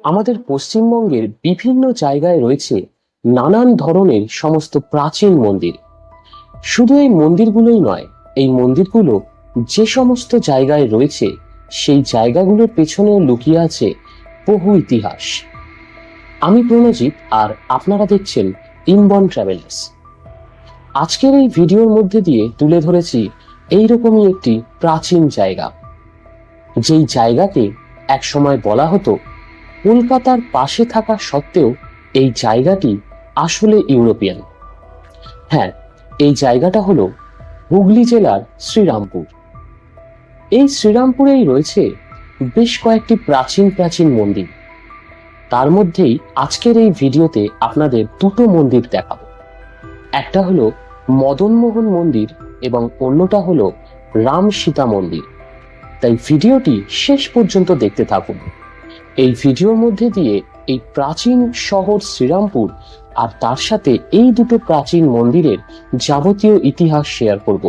আমাদের পশ্চিমবঙ্গের বিভিন্ন জায়গায় রয়েছে নানান ধরনের সমস্ত প্রাচীন মন্দির। শুধু এই মন্দিরগুলোই নয়, এই মন্দিরগুলো যে সমস্ত জায়গায় রয়েছে সেই জায়গাগুলোর পেছনে লুকিয়ে আছে বহু ইতিহাস। আমি প্রণজিৎ, আর আপনারা দেখছেন ইনবন ট্রাভেলার্স। আজকের এই ভিডিওর মধ্যে দিয়ে তুলে ধরেছি এইরকমই একটি প্রাচীন জায়গা, যেই জায়গাকে একসময় বলা হতো কলকাতার পাশে থাকা সত্ত্বেও এই জায়গাটি আসলে ইউরোপিয়ান। হ্যাঁ, এই জায়গাটা হলো হুগলি জেলার শ্রীরামপুর। এই শ্রীরামপুরেই রয়েছে বেশ কয়েকটি প্রাচীন প্রাচীন মন্দির। তার মধ্যেই আজকের এই ভিডিওতে আপনাদের দুটো মন্দির দেখাবো। একটা হলো মদনমোহন মন্দির এবং অন্যটা হলো রাম সীতা মন্দির। তাই ভিডিওটি শেষ পর্যন্ত দেখতে থাকুন। এই ভিডিওর মধ্যে দিয়ে এই প্রাচীন শহর শ্রীরামপুর আর তার সাথে এই দুটো প্রাচীন মন্দিরের যাবতীয় ইতিহাস শেয়ার করব।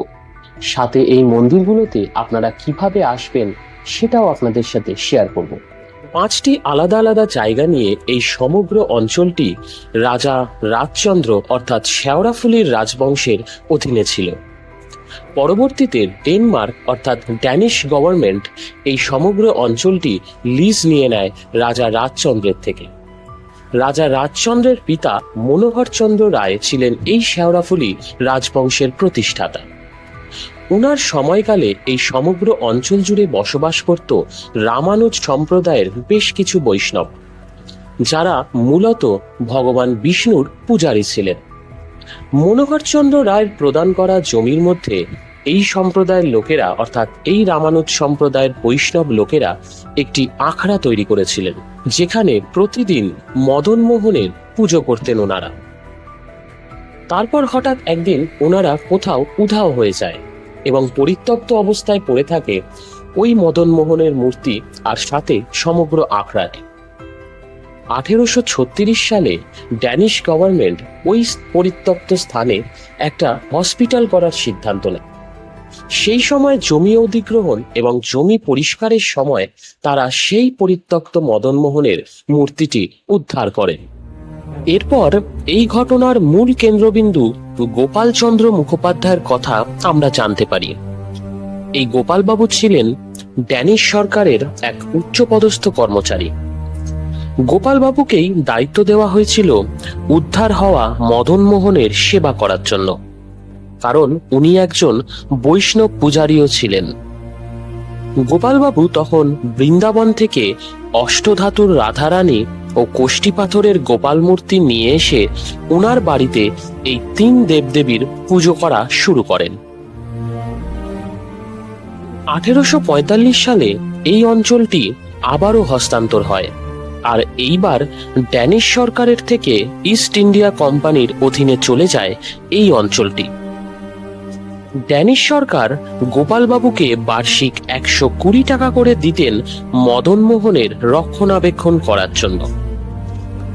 সাথে এই মন্দিরগুলোতে আপনারা কিভাবে আসবেন সেটাও আপনাদের সাথে শেয়ার করব। 5টি আলাদা আলাদা জায়গা নিয়ে এই সমগ্র অঞ্চলটি রাজা রাজচন্দ্র অর্থাৎ শেওড়াফুলির রাজবংশের অধীনে ছিল। পরবর্তীতে ডেনমার্ক অর্থাৎ ড্যানিশ গভর্নমেন্ট এই সমগ্র অঞ্চলটি লিজ নিয়ে নেয় রাজা রাজচন্দ্রের থেকে। রাজা রাজচন্দ্রের পিতা মনোহরচন্দ্র রায় ছিলেন এই শেওড়াফুলি রাজবংশের প্রতিষ্ঠাতা। উনার সময়কালে এই সমগ্র অঞ্চল জুড়ে বসবাস করত রামানুজ সম্প্রদায়ের বেশ কিছু বৈষ্ণব, যারা মূলত ভগবান বিষ্ণুর পূজারী ছিলেন। মনোহরচন্দ্র রায়ের প্রদান করা জমির মধ্যে এই সম্প্রদায়ের লোকেরা অর্থাৎ এই রামানুজ সম্প্রদায়ের বৈষ্ণব লোকেরা একটি আখড়া তৈরি করেছিলেন, যেখানে প্রতিদিন মদনমোহনের পুজো করতেন ওনারা। তারপর হঠাৎ একদিন ওনারা কোথাও উধাও হয়ে যায় এবং পরিত্যক্ত অবস্থায় পড়ে থাকে ওই মদনমোহনের মূর্তি আর সাথে সমগ্র আখড়াটি। 1836 সালে ড্যানিশ গভর্নমেন্ট ওই পরিত্যক্ত স্থানে একটা হসপিটাল করার সিদ্ধান্ত নেয়। সেই সময় জমি অধিগ্রহণ এবং জমি পরিষ্কারের সময় তারা সেই পরিত্যক্ত মদনমোহনের মূর্তিটি উদ্ধার করেন। এরপর এই ঘটনার মূল কেন্দ্রবিন্দু গোপালচন্দ্র মুখোপাধ্যায়ের কথা আমরা জানতে পারি। এই গোপালবাবু ছিলেন ড্যানিশ সরকারের এক উচ্চপদস্থ কর্মচারী। গোপালবাবুকেই দায়িত্ব দেওয়া হয়েছিল উদ্ধার হওয়া মদনমোহনের সেবা করার জন্য, কারণ উনি একজন বৈষ্ণব পূজারীও ছিলেন। গোপালবাবু তখন বৃন্দাবন থেকে অষ্টধাতুর রাধারানী ও কোষ্ঠী পাথরের গোপাল মূর্তি নিয়ে এসে উনার বাড়িতে এই 3 দেবদেবীর পুজো করা শুরু করেন। 1845 সালে এই অঞ্চলটি আবারও হস্তান্তর হয়, আর এইবার ড্যানিশ সরকারের থেকে ইস্ট ইন্ডিয়া কোম্পানির অধীনে চলে যায় এই অঞ্চলটি। ড্যানিশ সরকার গোপালবাবুকে বার্ষিক 120 টাকা করে দিতেন মদনমোহনের রক্ষণাবেক্ষণ করার জন্য।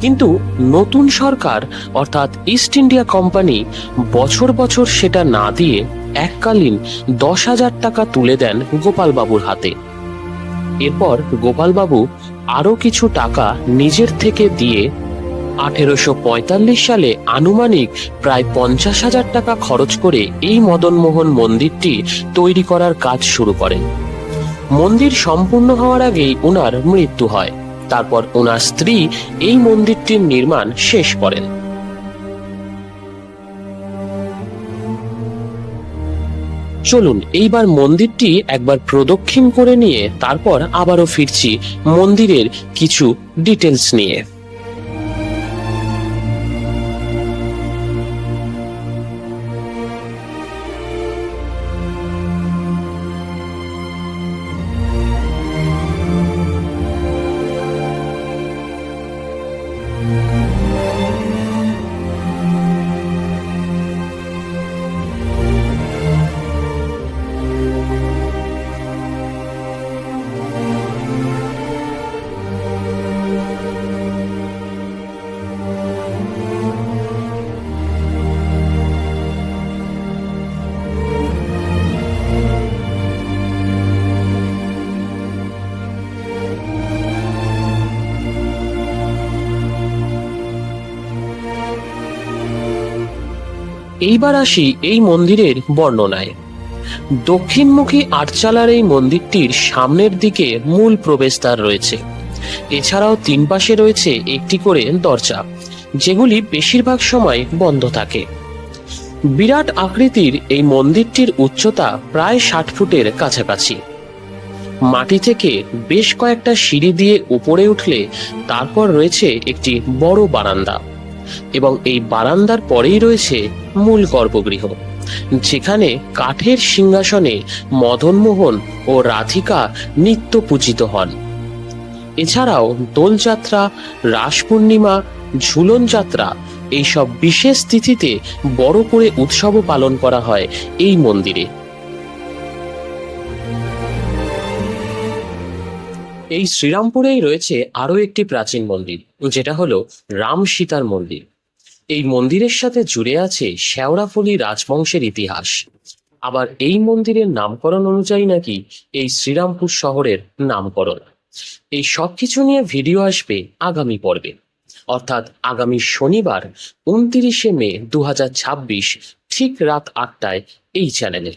কিন্তু নতুন সরকার অর্থাৎ ইস্ট ইন্ডিয়া কোম্পানি বছর বছর সেটা না দিয়ে এককালীন 10,000 টাকা তুলে দেন গোপালবাবুর হাতে। এরপর গোপালবাবু আরো কিছু টাকা নিজের থেকে দিয়ে 1845 সালে আনুমানিক প্রায় 50,000 টাকা খরচ করে এই মদনমোহন মন্দিরটি তৈরি করার কাজ শুরু করেন। মন্দির সম্পূর্ণ হওয়ার আগেই ওনার মৃত্যু হয়। তারপর ওনার স্ত্রী এই মন্দিরটির নির্মাণ শেষ করেন। চলুন এইবার মন্দিরটি একবার প্রদক্ষিণ করে নিয়ে তারপর আবারও ফিরছি মন্দিরের কিছু ডিটেলস নিয়ে। এইবার আসি এই মন্দিরের বর্ণনায়। দক্ষিণমুখী আটচালার এই মন্দিরটির সামনের দিকে মূল প্রবেশদ্বার রয়েছে। এছাড়াও তিন পাশে রয়েছে একটি করে দরজা, যেগুলি বেশিরভাগ সময় বন্ধ থাকে। বিরাট আকৃতির এই মন্দিরটির উচ্চতা প্রায় 60 ফুটের কাছাকাছি। মাটি থেকে বেশ কয়েকটা সিঁড়ি দিয়ে উপরে উঠলে তারপর রয়েছে একটি বড় বারান্দা, এবং এই বারান্দার পরেই রয়েছে মূল গর্ভগৃহ, যেখানে কাঠের সিংহাসনে মদনমোহন ও রাধিকা নিত্য পূজিত হন। এছাড়াও দোলযাত্রা, রাস পূর্ণিমা, ঝুলন যাত্রা এইসব বিশেষ তিথিতে বড় করে উৎসবও পালন করা হয় এই মন্দিরে। এই শ্রীরামপুরেই রয়েছে আরো একটি প্রাচীন মন্দির, যেটা হলো রাম সীতার মন্দির। এই মন্দিরের সাথে জুড়ে আছে শেওড়াফুলি রাজবংশের ইতিহাস। আবার এই মন্দিরের নামকরণ অনুযায়ী নাকি এই শ্রীরামপুর শহরের নামকরণ। এই সবকিছু নিয়ে ভিডিও আসবে আগামী পর্বে, অর্থাৎ আগামী শনিবার 29শে মে 2026 ঠিক রাত 8টায় এই চ্যানেলে।